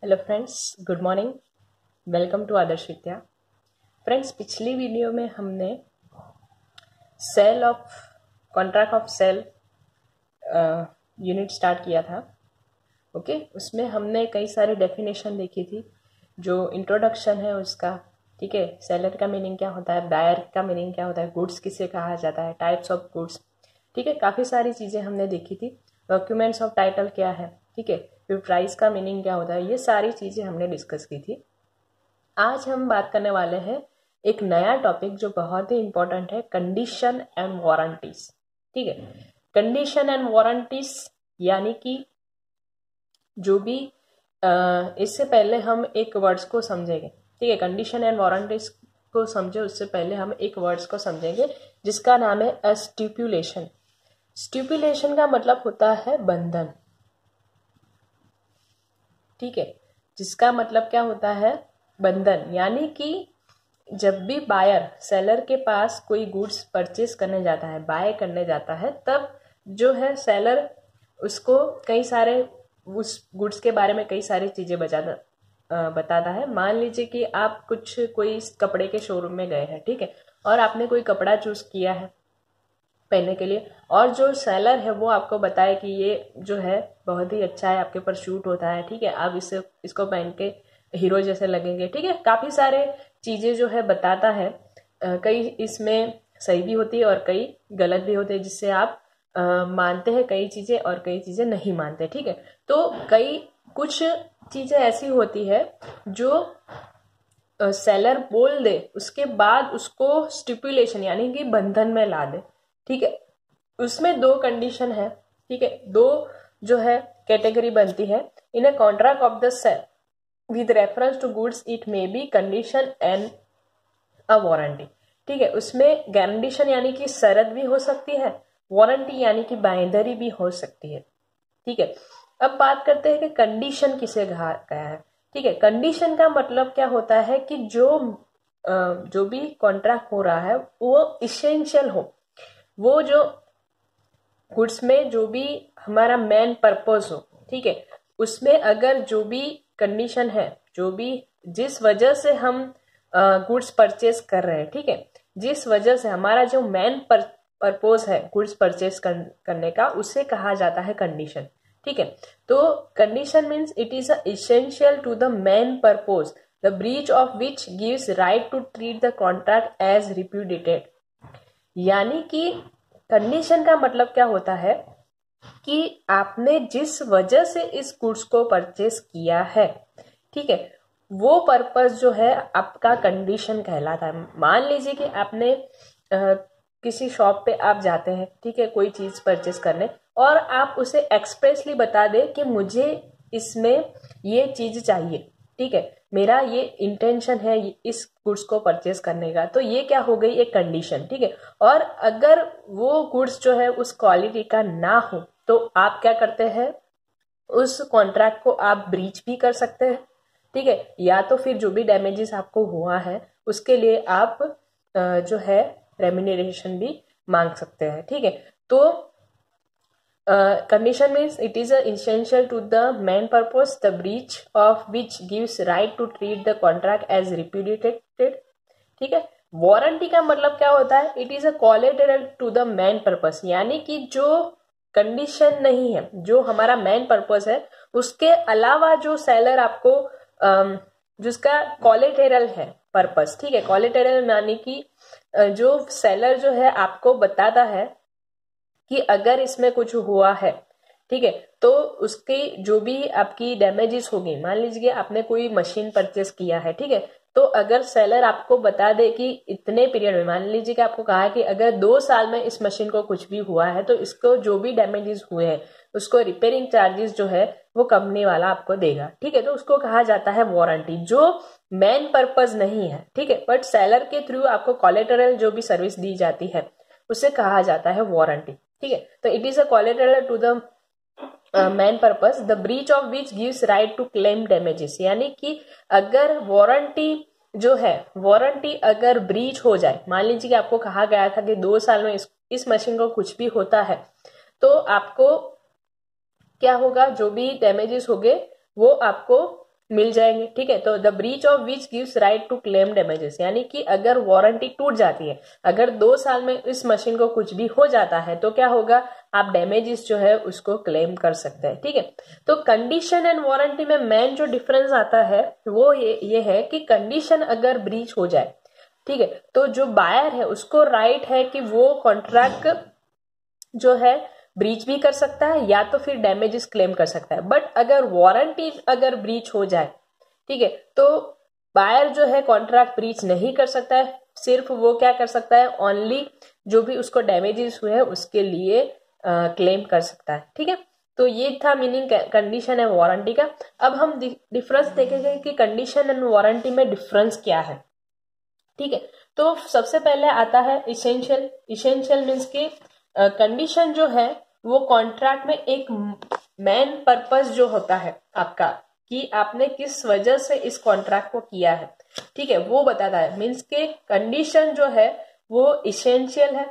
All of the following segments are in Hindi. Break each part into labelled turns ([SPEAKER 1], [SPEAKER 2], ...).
[SPEAKER 1] Hello friends, good morning. Welcome to Adarsh Vidya. Friends, पिछली वीडियो में हमने sale of contract of sale unit start किया था। ओके, उसमें हमने कई सारे डेफिनेशन देखी थी। जो इंट्रोडक्शन है उसका, ठीक है, सेलर का मीनिंग क्या होता है, बायर का मीनिंग क्या होता है, गुड्स किसे कहा जाता है, टाइप्स ऑफ गुड्स, ठीक है, काफ़ी सारी चीज़ें हमने देखी थी। डॉक्यूमेंट्स ऑफ टाइटल क्या है, ठीक है, फिर प्राइस का मीनिंग क्या होता है, ये सारी चीज़ें हमने डिस्कस की थी। आज हम बात करने वाले हैं एक नया टॉपिक जो बहुत ही इंपॉर्टेंट है, कंडीशन एंड वारंटीज। ठीक है, कंडीशन एंड वारंटीज यानी कि जो भी इससे पहले हम एक वर्ड्स को समझेंगे। ठीक है, कंडीशन एंड वारंटीज को समझे उससे पहले हम एक वर्ड्स को समझेंगे जिसका नाम है अ स्टिपुलेशन। स्टिपुलेशन का मतलब होता है बंधन। ठीक है, जिसका मतलब क्या होता है, बंधन। यानी कि जब भी बायर सेलर के पास कोई गुड्स परचेस करने जाता है, बाय करने जाता है, तब जो है सेलर उसको कई सारे उस गुड्स के बारे में कई सारी चीजें बताता है। मान लीजिए कि आप कोई कपड़े के शोरूम में गए हैं, ठीक है, और आपने कोई कपड़ा चूज किया है पहनने के लिए, और जो सेलर है वो आपको बताए कि ये जो है बहुत ही अच्छा है, आपके ऊपर शूट होता है, ठीक है, आप इसको पहन के हीरो जैसे लगेंगे, ठीक है, काफी सारे चीजें जो है बताता है। कई इसमें सही भी होती है और कई गलत भी होते हैं, जिससे आप मानते हैं कई चीजें और कई चीजें नहीं मानते। ठीक है, तो कुछ चीजें ऐसी होती है जो सेलर बोल दे, उसके बाद उसको स्टिपुलेशन यानी कि बंधन में ला दे। ठीक है, उसमें दो कंडीशन है। ठीक है, दो जो है कैटेगरी बनती है। In a contract of the sale with reference to goods it may be condition and a warranty. ठीक है, उसमें कंडीशन यानी कि शर्त भी हो सकती है, वारंटी यानी कि बांयधरी भी हो सकती है। ठीक है, अब बात करते हैं कि कंडीशन किसे कहा गया है। ठीक है, कंडीशन का मतलब क्या होता है कि जो भी कॉन्ट्रैक्ट हो रहा है वो इसेंशियल हो, वो जो गुड्स में जो भी हमारा मेन पर्पस हो। ठीक है, उसमें अगर जो भी कंडीशन है, जो भी जिस वजह से हम गुड्स परचेस कर रहे हैं, ठीक है, जिस वजह से हमारा जो मेन पर्पस है गुड्स परचेस करने का, उसे कहा जाता है कंडीशन। ठीक है, तो condition means it is essential to the main purpose the breach of which gives right to treat the contract as repudiated. यानी कि कंडीशन का मतलब क्या होता है कि आपने जिस वजह से इस गुड्स को परचेस किया है, ठीक है, वो पर्पस जो है आपका कंडीशन कहलाता है। मान लीजिए कि आपने किसी शॉप पे आप जाते हैं, ठीक है, कोई चीज परचेस करने, और आप उसे एक्सप्रेसली बता दे कि मुझे इसमें ये चीज चाहिए, ठीक है, मेरा ये इंटेंशन है इस गुड्स को परचेस करने का, तो ये क्या हो गई, एक कंडीशन। ठीक है, और अगर वो गुड्स जो है उस क्वालिटी का ना हो तो आप क्या करते हैं, उस कॉन्ट्रैक्ट को आप ब्रीच भी कर सकते हैं। ठीक है, या तो फिर जो भी डैमेजेस आपको हुआ है उसके लिए आप जो है रेम्यूनरेशन भी मांग सकते हैं। ठीक है, तो condition means it is essential to the main purpose the breach of which gives right to treat the contract as repudiated। ठीक है, वारंटी का मतलब क्या होता है, it is a collateral to the main purpose. यानी कि जो कंडीशन नहीं है, जो हमारा मेन पर्पस है, उसके अलावा जो सेलर आपको जिसका कोलेटरल है पर्पस। ठीक है, कोलेटरल यानी कि जो सेलर जो है आपको बताता है कि अगर इसमें कुछ हुआ है, ठीक है, तो उसकी जो भी आपकी डैमेजेस होगी, मान लीजिए आपने कोई मशीन परचेस किया है, ठीक है, तो अगर सेलर आपको बता दे कि इतने पीरियड में, मान लीजिए कि आपको कहा है कि अगर 2 साल में इस मशीन को कुछ भी हुआ है तो इसको जो भी डैमेजेस हुए हैं उसको रिपेयरिंग चार्जेस जो है वो कंपनी वाला आपको देगा। ठीक है, तो उसको कहा जाता है वारंटी, जो मेन पर्पज नहीं है। ठीक है, बट सेलर के थ्रू आपको कोलेटरल जो भी सर्विस दी जाती है उसे कहा जाता है वारंटी। ठीक है, तो it is a collateral to the main purpose the breach of which gives right to claim damages. यानी कि अगर वारंटी जो है, वारंटी अगर ब्रीच हो जाए, मान लीजिए कि आपको कहा गया था कि 2 साल में इस मशीन को कुछ भी होता है, तो आपको क्या होगा, जो भी डैमेजेस होंगे वो आपको मिल जाएंगे। ठीक है, तो the breach of which gives right to claim damages, यानी कि अगर वारंटी टूट जाती है, अगर 2 साल में इस मशीन को कुछ भी हो जाता है तो क्या होगा, आप डैमेजेस जो है उसको क्लेम कर सकते हैं। ठीक है, तो कंडीशन एंड वारंटी में मेन जो डिफरेंस आता है वो ये है कि कंडीशन अगर ब्रीच हो जाए, ठीक है, तो जो बायर है उसको राइट है कि वो कॉन्ट्रैक्ट जो है ब्रीच भी कर सकता है या तो फिर डैमेजेस क्लेम कर सकता है। बट अगर वारंटी अगर ब्रीच हो जाए, ठीक है, तो बायर जो है कॉन्ट्रैक्ट ब्रीच नहीं कर सकता है, सिर्फ वो क्या कर सकता है, ओनली जो भी उसको डैमेजेस हुए हैं उसके लिए क्लेम कर सकता है। ठीक है, तो ये था मीनिंग कंडीशन एंड वारंटी का। अब हम डिफरेंस देखेंगे कि कंडीशन एंड वारंटी में डिफरेंस क्या है। ठीक है, तो सबसे पहले आता है इसेंशियल। इसेंशियल मीन्स कि कंडीशन जो है वो कॉन्ट्रैक्ट में एक मेन पर्पस जो होता है आपका, कि आपने किस वजह से इस कॉन्ट्रैक्ट को किया है, ठीक है, वो बताता है। मीन्स के कंडीशन जो है वो इसेंशियल है,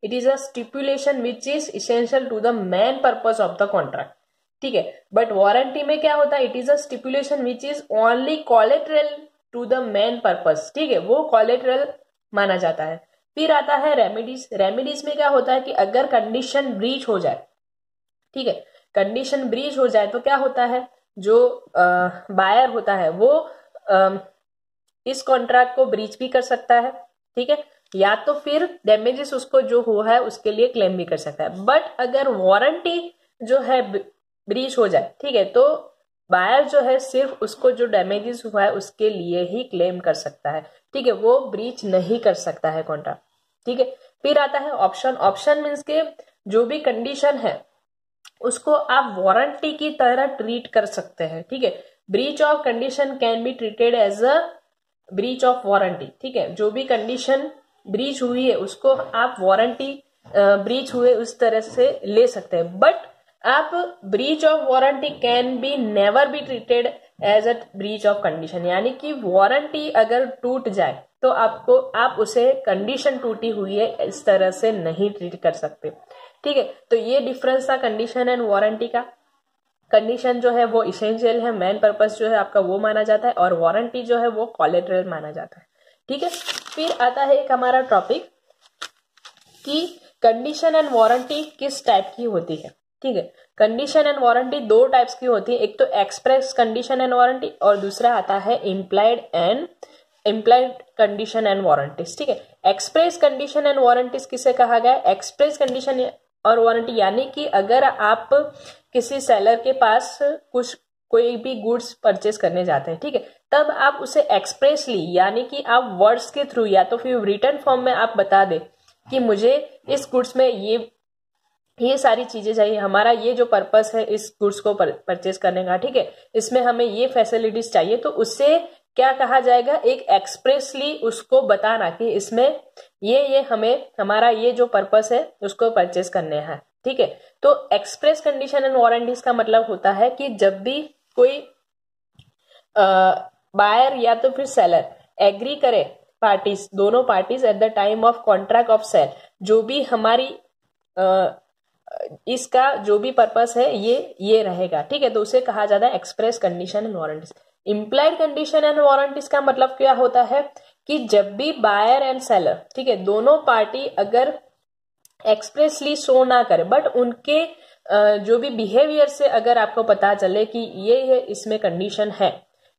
[SPEAKER 1] it is a stipulation which is essential to the main purpose of the contract. ठीक है, बट वारंटी में क्या होता है, it is a stipulation which is only collateral to the main purpose. ठीक है, वो कोलेटरल माना जाता है। फिर आता है रेमेडीज। रेमेडीज में क्या होता है कि अगर कंडीशन ब्रीच हो जाए, ठीक है, कंडीशन ब्रीच हो जाए तो क्या होता है, जो बायर होता है वो इस कॉन्ट्रैक्ट को ब्रीच भी कर सकता है, ठीक है, या तो फिर डैमेजेस उसको जो हुआ है उसके लिए क्लेम भी कर सकता है। बट अगर वारंटी जो है ब्रीच हो जाए, ठीक है, तो बायर जो है सिर्फ उसको जो डैमेजेस हुआ है उसके लिए ही क्लेम कर सकता है। ठीक है, वो ब्रीच नहीं कर सकता है कॉन्ट्रैक्ट। ठीक है, फिर आता है ऑप्शन। ऑप्शन मीन्स के जो भी कंडीशन है उसको आप वारंटी की तरह ट्रीट कर सकते हैं। ठीक है, breach of condition can be treated as a breach of warranty. ठीक है, जो भी कंडीशन ब्रीच हुई है उसको आप वारंटी ब्रीच हुए उस तरह से ले सकते हैं। बट आप breach of warranty can be never be treated as a breach of condition, यानी कि वारंटी अगर टूट जाए तो आप उसे कंडीशन टूटी हुई है इस तरह से नहीं ट्रीट कर सकते। ठीक है, तो ये डिफरेंस था कंडीशन एंड वारंटी का। कंडीशन जो है वो इसेंशियल है, मेन पर्पस जो है आपका वो माना जाता है, और वारंटी जो है वो कोलेटरल माना जाता है। ठीक है, फिर आता है एक हमारा टॉपिक कि कंडीशन एंड वारंटी किस टाइप की होती है। ठीक है, कंडीशन एंड वारंटी 2 टाइप्स की होती है, एक तो एक्सप्रेस कंडीशन एंड वारंटी और दूसरा आता है इम्प्लाइड कंडीशन एंड वारंटीज। ठीक है, एक्सप्रेस कंडीशन एंड वारंटीज किसे कहा गया है, एक्सप्रेस कंडीशन और वारंटी यानी कि अगर आप किसी सेलर के पास कोई भी गुड्स परचेस करने जाते हैं, ठीक है, तब आप उसे एक्सप्रेसली यानी कि आप वर्ड्स के थ्रू या तो फिर रिटन फॉर्म में आप बता दे कि मुझे इस गुड्स में ये सारी चीजें चाहिए, हमारा ये जो पर्पस है इस गुड्स को परचेस करने का, ठीक है, इसमें हमें ये फैसिलिटीज चाहिए, तो उससे क्या कहा जाएगा, एक एक्सप्रेसली उसको बताना कि इसमें ये हमें हमारा ये जो पर्पस है उसको परचेस करने हैं। ठीक है, तो एक्सप्रेस कंडीशन एंड वारंटीज का मतलब होता है कि जब भी कोई बायर या तो फिर सेलर एग्री करे, पार्टीज दोनों parties at the time of contract of sale, जो भी हमारी इसका जो भी पर्पस है ये रहेगा। ठीक है, तो उसे कहा जाता है express condition and warranties. Implied condition and warranties का मतलब क्या होता है कि जब भी बायर एंड सेलर, ठीक है, दोनों पार्टी अगर एक्सप्रेसली शो ना करे बट उनके जो भी बिहेवियर से अगर आपको पता चले कि ये इसमें कंडीशन है,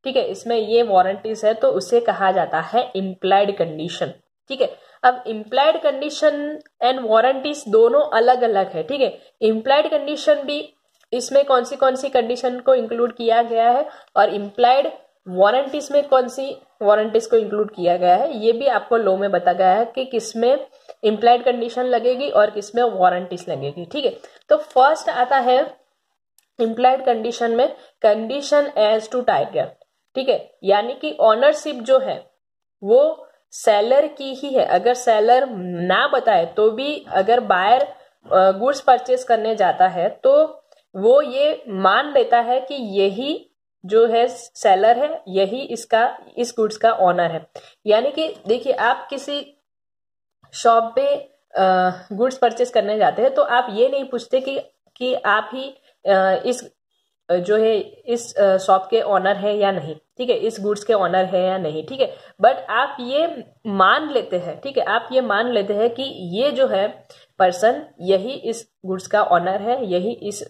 [SPEAKER 1] ठीक है, इसमें ये वारंटीज है, तो उसे कहा जाता है इम्प्लाइड कंडीशन। ठीक है, अब इम्प्लाइड कंडीशन एंड वारंटीज दोनों अलग अलग है। ठीक है, इम्प्लाइड कंडीशन भी इसमें कौन सी कंडीशन को इंक्लूड किया गया है और इम्प्लाइड वारंटीज में कौन सी वारंटीज को इंक्लूड किया गया है, ये भी आपको लॉ में बताया गया है कि किसमें इम्प्लाइड कंडीशन लगेगी और किसमें वारंटीज लगेगी। ठीक है, तो फर्स्ट आता है इम्प्लाइड कंडीशन में कंडीशन एज टू टाइगर। ठीक है, यानी कि ओनरशिप जो है वो सेलर की ही है, अगर सेलर ना बताए तो भी अगर बायर गुड्स परचेस करने जाता है तो वो ये मान लेता है कि यही जो है सेलर है, यही इस गुड्स का ऑनर है। यानी कि देखिए, आप किसी शॉप पे गुड्स परचेस करने जाते हैं तो आप ये नहीं पूछते कि आप ही इस जो है इस शॉप के ऑनर है या नहीं, ठीक है, इस गुड्स के ऑनर है या नहीं, ठीक है। बट आप ये मान लेते हैं, ठीक है, आप ये मान लेते हैं कि ये जो है पर्सन यही इस गुड्स का ऑनर है, यही इस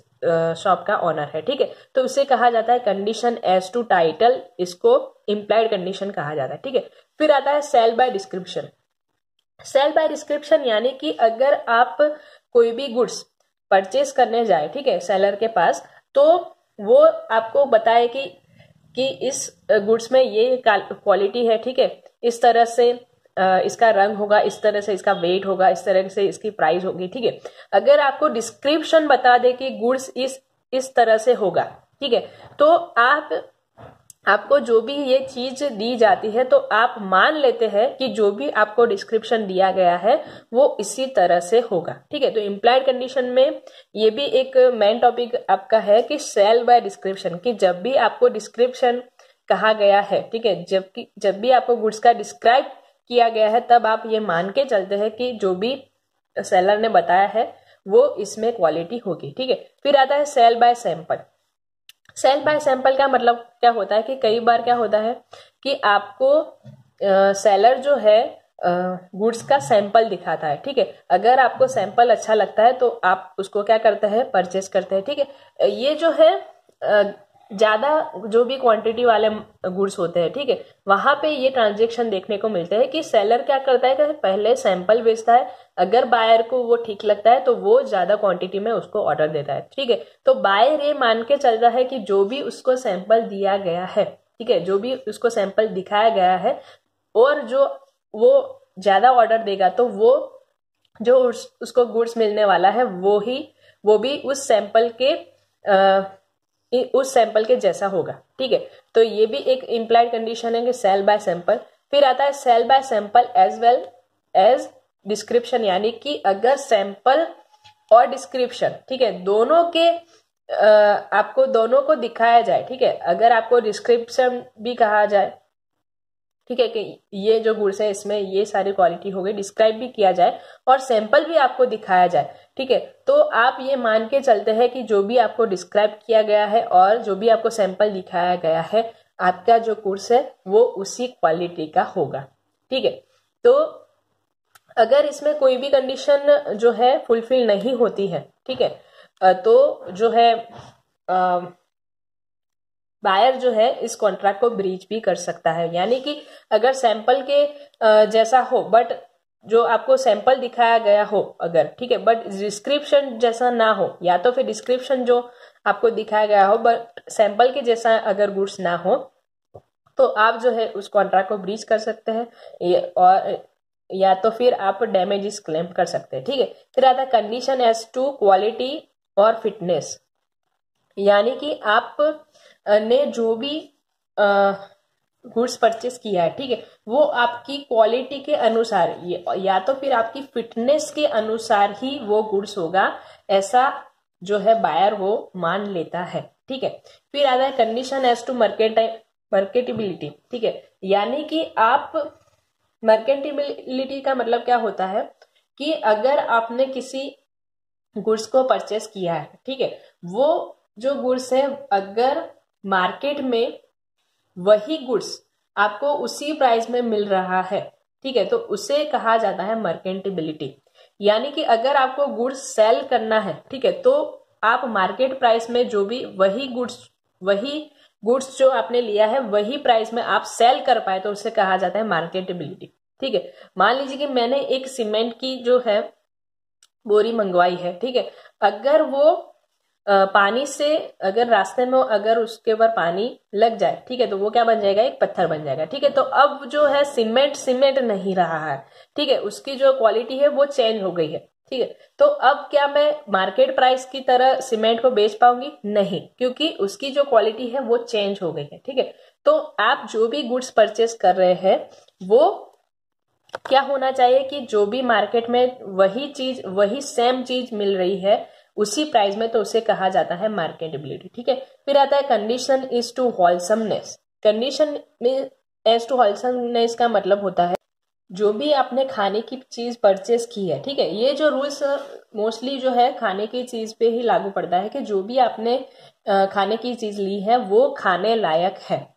[SPEAKER 1] शॉप का ऑनर है, ठीक है। तो उसे कहा जाता है कंडीशन एज टू टाइटल, इसको इम्प्लाइड कंडीशन कहा जाता है, ठीक है। फिर आता है sale by description. Sale by description यानी कि अगर आप कोई भी गुड्स परचेस करने जाए, ठीक है, सेलर के पास, तो वो आपको बताए कि इस गुड्स में ये क्वालिटी है, ठीक है, इस तरह से इसका रंग होगा, इस तरह से इसका वेट होगा, इस तरह से इसकी प्राइस होगी, ठीक है। अगर आपको डिस्क्रिप्शन बता दे कि गुड्स इस तरह से होगा, ठीक है, तो आपको जो भी ये चीज दी जाती है तो आप मान लेते हैं कि जो भी आपको डिस्क्रिप्शन दिया गया है वो इसी तरह से होगा, ठीक है। तो इम्प्लाइड कंडीशन में ये भी एक मेन टॉपिक आपका है कि सेल बाय डिस्क्रिप्शन, कि जब भी आपको डिस्क्रिप्शन कहा गया है, ठीक है, जब भी आपको गुड्स का डिस्क्राइब किया गया है तब आप ये मान के चलते हैं कि जो भी सेलर ने बताया है वो इसमें क्वालिटी होगी, ठीक है। फिर आता है sale by sample. Sale by sample का मतलब क्या होता है कि कई बार क्या होता है कि आपको सेलर जो है गुड्स का सैंपल दिखाता है, ठीक है। अगर आपको सैंपल अच्छा लगता है तो आप उसको क्या करते हैं, परचेस करते हैं, ठीक है। ये जो है ज्यादा जो भी क्वांटिटी वाले गुड्स होते हैं, ठीक है, वहां पे ये ट्रांजेक्शन देखने को मिलते हैं कि सेलर क्या करता है कि पहले सैंपल बेचता है, अगर बायर को वो ठीक लगता है तो वो ज्यादा क्वांटिटी में उसको ऑर्डर देता है, ठीक है। तो बायर ये मान के चलता है कि जो भी उसको सैंपल दिया गया है, ठीक है, जो भी उसको सैंपल दिखाया गया है और जो वो ज्यादा ऑर्डर देगा तो वो जो उसको गुड्स मिलने वाला है वो भी उस सैंपल के जैसा होगा, ठीक है। तो ये भी एक इम्प्लाइड कंडीशन है कि सेल बाय सैंपल। फिर आता है sale by sample as well as description, यानी कि अगर सैंपल और डिस्क्रिप्शन, ठीक है, दोनों के आपको दोनों को दिखाया जाए, ठीक है, अगर आपको डिस्क्रिप्शन भी कहा जाए, ठीक है, कि ये जो गुड्स है इसमें ये सारी क्वालिटी हो गई, डिस्क्राइब भी किया जाए और सैंपल भी आपको दिखाया जाए, ठीक है, तो आप ये मान के चलते हैं कि जो भी आपको डिस्क्राइब किया गया है और जो भी आपको सैंपल दिखाया गया है, आपका जो गुड्स है वो उसी क्वालिटी का होगा, ठीक है। तो अगर इसमें कोई भी कंडीशन जो है फुलफिल नहीं होती है, ठीक है, तो जो है बायर जो है इस कॉन्ट्रैक्ट को ब्रीच भी कर सकता है। यानी कि अगर सैंपल के जैसा हो बट जो आपको सैंपल दिखाया गया हो अगर, ठीक है, बट डिस्क्रिप्शन जैसा ना हो, या तो फिर डिस्क्रिप्शन जो आपको दिखाया गया हो बट सैंपल के जैसा अगर गुड्स ना हो, तो आप जो है उस कॉन्ट्रैक्ट को ब्रीच कर सकते हैं और या तो फिर आप डैमेजेस क्लेम कर सकते हैं, ठीक है। फिर आता है कंडीशन एज टू क्वालिटी और फिटनेस, यानी कि आप ने जो भी गुड्स परचेस किया है, ठीक है, वो आपकी क्वालिटी के अनुसार या तो फिर आपकी फिटनेस के अनुसार ही वो गुड्स होगा, ऐसा जो है बायर वो मान लेता है, ठीक है। फिर आता है कंडीशन एज टू मार्केटेबिलिटी, ठीक है, यानी कि आप मार्केटेबिलिटी का मतलब क्या होता है कि अगर आपने किसी गुड्स को परचेस किया है, ठीक है, वो जो गुड्स है अगर मार्केट में वही गुड्स आपको उसी प्राइस में मिल रहा है, ठीक है, तो उसे कहा जाता है मार्केटेबिलिटी। यानी कि अगर आपको गुड्स सेल करना है, ठीक है, तो आप मार्केट प्राइस में जो भी वही गुड्स जो आपने लिया है वही प्राइस में आप सेल कर पाए तो उसे कहा जाता है मार्केटेबिलिटी, ठीक है। मान लीजिए कि मैंने एक सीमेंट की जो है बोरी मंगवाई है, ठीक है, अगर वो पानी से अगर रास्ते में अगर उसके ऊपर पानी लग जाए, ठीक है, तो वो क्या बन जाएगा, एक पत्थर बन जाएगा, ठीक है। तो अब जो है सीमेंट नहीं रहा है, ठीक है, उसकी जो क्वालिटी है वो चेंज हो गई है, ठीक है। तो अब क्या मैं मार्केट प्राइस की तरह सीमेंट को बेच पाऊंगी? नहीं, क्योंकि उसकी जो क्वालिटी है वो चेंज हो गई है, ठीक है। तो आप जो भी गुड्स परचेस कर रहे हैं वो क्या होना चाहिए कि जो भी मार्केट में वही सेम चीज मिल रही है उसी प्राइस में, तो उसे कहा जाता है मार्केटेबिलिटी, ठीक है। फिर आता है condition is to wholesomeness. Condition में एज टू होलसमनेस का मतलब होता है जो भी आपने खाने की चीज परचेस की है, ठीक है, ये जो रूल्स मोस्टली जो है खाने की चीज पे ही लागू पड़ता है कि जो भी आपने खाने की चीज ली है वो खाने लायक है,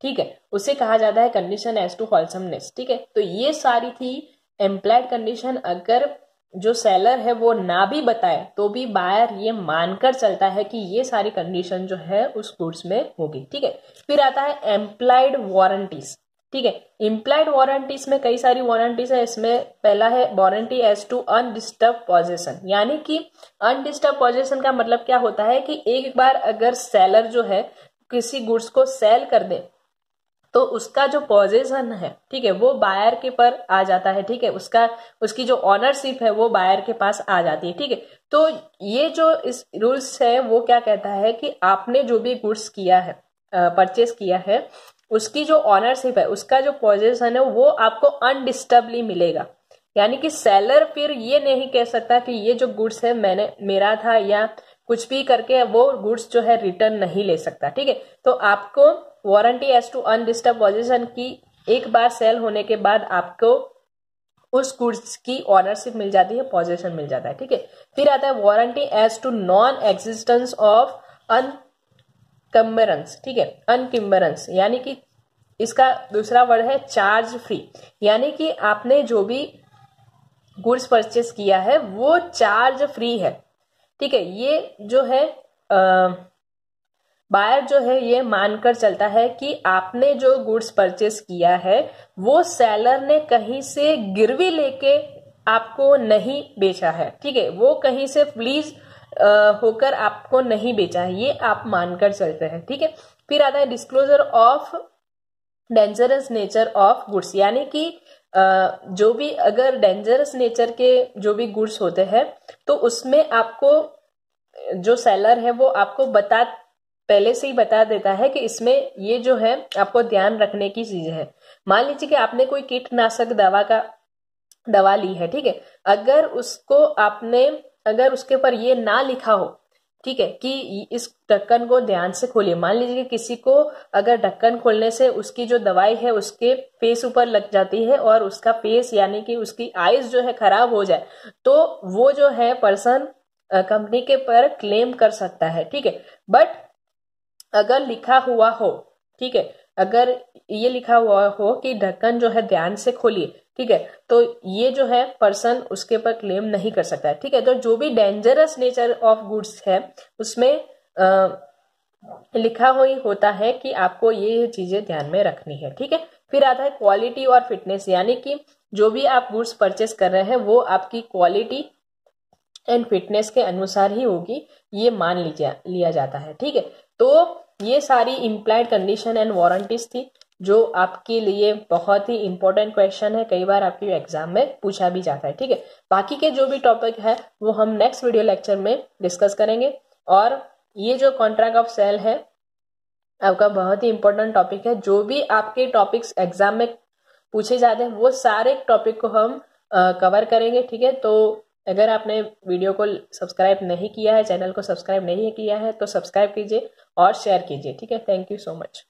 [SPEAKER 1] ठीक है, उसे कहा जाता है कंडीशन एज टू होलसमनेस, ठीक है। तो ये सारी थी एम्प्लाइड कंडीशन। अगर जो सेलर है वो ना भी बताए तो भी बायर ये मानकर चलता है कि ये सारी कंडीशन जो है उस गुड्स में होगी, ठीक है। फिर आता है एम्प्लाइड वारंटीज, ठीक है। इम्प्लाइड वारंटीज में कई सारी वारंटीज है। इसमें पहला है warranty as to undisturbed possession, यानी कि अनडिस्टर्ब पोजेशन का मतलब क्या होता है कि एक बार अगर सेलर जो है किसी गुड्स को सेल कर दे तो उसका जो पोजेशन है, ठीक है, वो बायर के पर आ जाता है, ठीक है, उसकी जो ऑनरशिप है वो बायर के पास आ जाती है, ठीक है। तो ये जो इस रूल्स है वो क्या कहता है कि आपने जो भी गुड्स किया है, परचेस किया है, उसकी जो ऑनरशिप है, उसका जो पोजेशन है वो आपको अनडिस्टर्बली मिलेगा। यानी कि सेलर फिर ये नहीं कह सकता कि ये जो गुड्स है मेरा था या कुछ भी करके वो गुड्स जो है रिटर्न नहीं ले सकता, ठीक है। तो आपको warranty as to undisturbed position की एक बार सेल होने के बाद आपको उस गुड्स की ऑनरशिप मिल जाती है, पोजीशन मिल जाता है, ठीक है। फिर आता है warranty as to non existence of encumbrance, ठीक है, अनकम्बरेंस यानी कि इसका दूसरा वर्ड है चार्ज फ्री, यानी कि आपने जो भी गुड्स परचेस किया है वो चार्ज फ्री है, ठीक है। ये जो है बायर जो है ये मानकर चलता है कि आपने जो गुड्स परचेस किया है वो सेलर ने कहीं से गिरवी लेके आपको नहीं बेचा है, ठीक है, वो कहीं से प्लीज होकर आपको नहीं बेचा है, ये आप मानकर चलते हैं, ठीक है। फिर आता है disclosure of dangerous nature of goods, यानी कि जो भी अगर डेंजरस नेचर के जो भी गुड्स होते हैं तो उसमें आपको जो सेलर है वो आपको पहले से ही बता देता है कि इसमें ये जो है आपको ध्यान रखने की चीज है। मान लीजिए कि आपने कोई कीटनाशक दवा ली है, ठीक है, अगर उसके ऊपर ये ना लिखा हो, ठीक है, कि इस ढक्कन को ध्यान से खोलिए। मान लीजिए कि किसी को अगर ढक्कन खोलने से उसकी जो दवाई है उसके फेस ऊपर लग जाती है और उसका फेस यानी कि उसकी आईज जो है खराब हो जाए, तो वो जो है पर्सन कंपनी के पर क्लेम कर सकता है, ठीक है। बट अगर लिखा हुआ हो, ठीक है, अगर ये लिखा हुआ हो कि ढक्कन जो है ध्यान से खोलिए, ठीक है, तो ये जो है पर्सन उसके पर क्लेम नहीं कर सकता है, ठीक है। तो जो भी डेंजरस नेचर ऑफ गुड्स है उसमें लिखा हुआ होता है कि आपको ये चीजें ध्यान में रखनी है, ठीक है। फिर आता है क्वालिटी और फिटनेस, यानी कि जो भी आप गुड्स परचेस कर रहे हैं वो आपकी क्वालिटी एंड फिटनेस के अनुसार ही होगी, ये मान लिया जाता है, ठीक है। तो ये सारी इम्प्लाइड कंडीशन एंड वारंटीज थी जो आपके लिए बहुत ही इंपॉर्टेंट क्वेश्चन है, कई बार आपके एग्जाम में पूछा भी जाता है, ठीक है। बाकी के जो भी टॉपिक है वो हम नेक्स्ट वीडियो लेक्चर में डिस्कस करेंगे। और ये जो कॉन्ट्रैक्ट ऑफ सेल है आपका बहुत ही इंपॉर्टेंट टॉपिक है, जो भी आपके टॉपिक्स एग्जाम में पूछे जाते हैं वो सारे टॉपिक को हम कवर करेंगे, ठीक है। तो अगर आपने वीडियो को सब्सक्राइब नहीं किया है, चैनल को सब्सक्राइब नहीं किया है तो सब्सक्राइब कीजिए और शेयर कीजिए, ठीक है। Thank you so much.